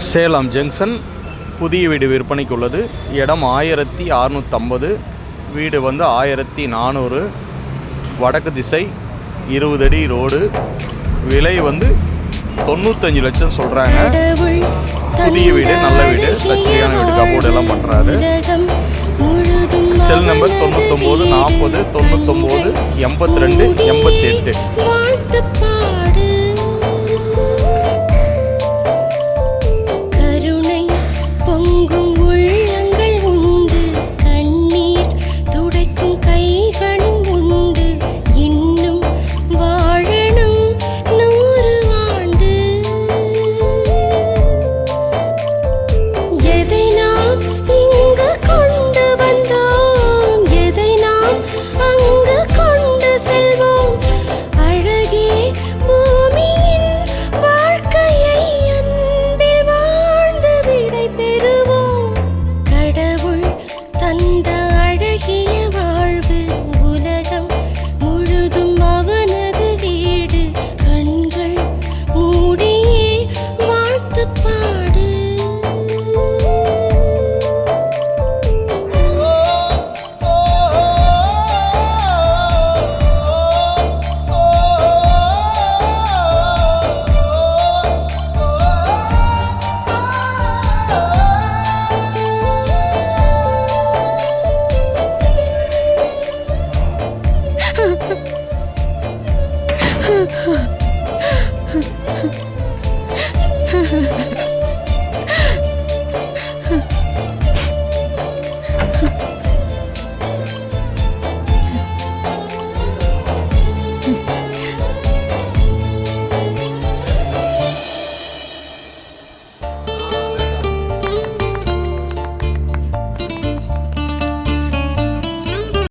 Salem junction புதிய வீடு விற்பனைக்கு உள்ளது. இடம் 1650, வீடு வந்து 1400, வடக்கு திசை, 20 அடி ரோடு. விலை வந்து 95 லட்சம் சொல்கிறாங்க. புதிய வீடு, நல்ல வீடு, சக்தியான வீடு, கபோர்டு எல்லாம் பண்ணுறாரு. Cell number 99 40 99 82 88.